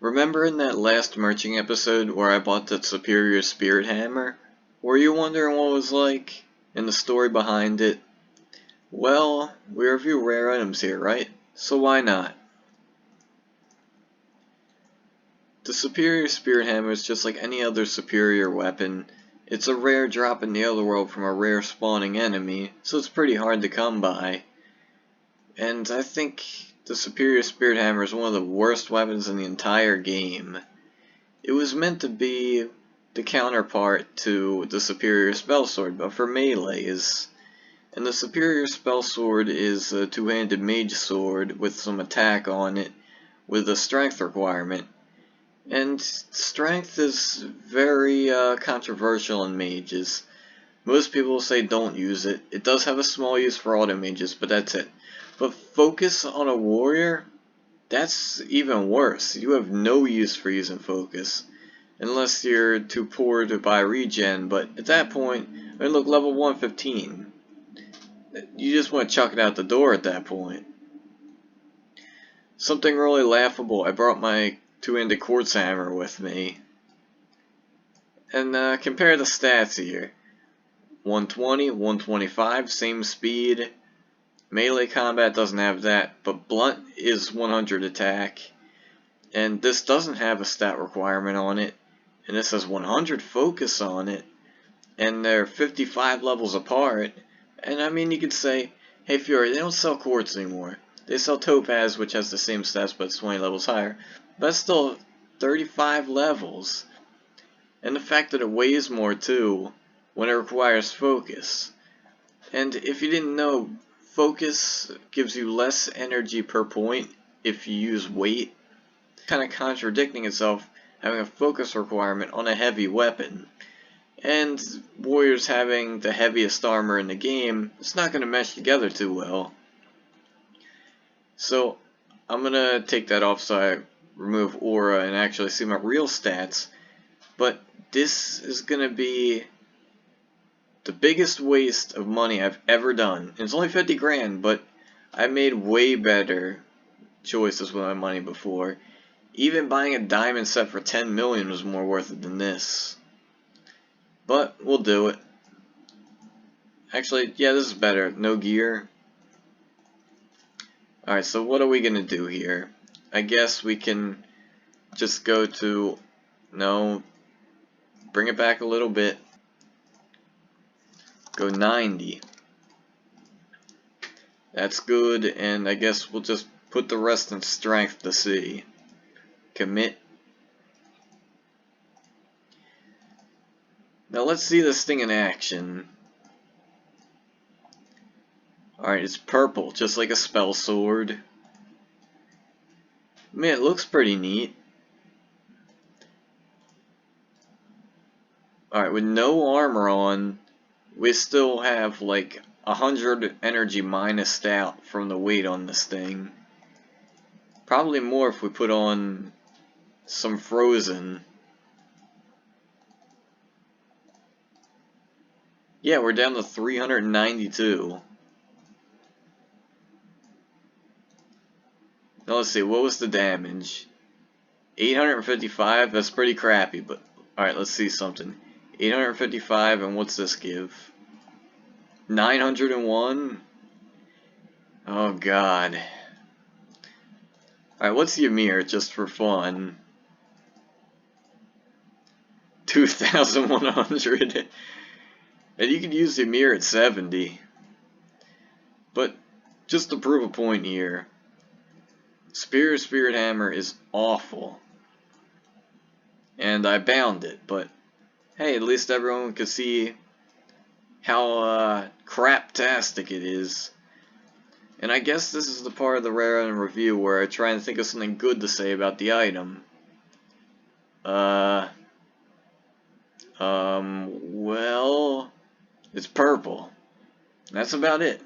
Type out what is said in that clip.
Remember in that last merching episode where I bought that superior Spirithammer? Were you wondering what it was like? And the story behind it? Well, we review rare items here, right? So why not? The superior Spirithammer is just like any other superior weapon. It's a rare drop in the other world from a rare spawning enemy, so it's pretty hard to come by. And I think the superior Spirithammer is one of the worst weapons in the entire game. It was meant to be the counterpart to the superior spell sword, but for melees. And the superior spell sword is a two-handed mage sword with some attack on it with a strength requirement. And strength is very controversial in mages. Most people say don't use it. It does have a small use for auto mages, but that's it. But focus on a warrior? That's even worse. You have no use for using focus. Unless you're too poor to buy regen, but at that point, I mean, look, level 115. You just want to chuck it out the door at that point. Something really laughable, I brought my two-handed quartz hammer with me. And compare the stats here. 120, 125, same speed. Melee combat doesn't have that, but blunt is 100 attack. And this doesn't have a stat requirement on it. And this has 100 focus on it. And they're 55 levels apart. And I mean, you could say, hey Fury, they don't sell quartz anymore. They sell topaz, which has the same stats, but it's 20 levels higher. But that's still 35 levels. And the fact that it weighs more too, when it requires focus. And if you didn't know, focus gives you less energy per point if you use weight. Kind of contradicting itself, having a focus requirement on a heavy weapon. And warriors having the heaviest armor in the game, it's not going to mesh together too well. So I'm going to take that off so I remove aura and actually see my real stats. But this is going to be the biggest waste of money I've ever done. It's only 50 grand, but I made way better choices with my money before. Even buying a diamond set for 10 million was more worth it than this. But we'll do it. Actually, yeah, this is better. No gear. Alright, so what are we gonna do here? I guess we can just go to... No. Bring it back a little bit. Go 90. That's good, and I guess we'll just put the rest in strength to see. Commit. Now let's see this thing in action. Alright, it's purple, just like a spell sword. Man, it looks pretty neat. Alright, with no armor on, we still have like 100 energy minused out from the weight on this thing. Probably more if we put on some frozen. Yeah, we're down to 392. Now let's see, what was the damage? 855, that's pretty crappy, but alright, let's see something. 855, and what's this give? 901? Oh god. Alright, what's Ymir, just for fun? 2,100. And you could use Ymir at 70. But, just to prove a point here, Spirithammer is awful. And I bound it, but hey, at least everyone could see how craptastic it is. And I guess this is the part of the rare item review where I try and think of something good to say about the item. Well, it's purple. That's about it.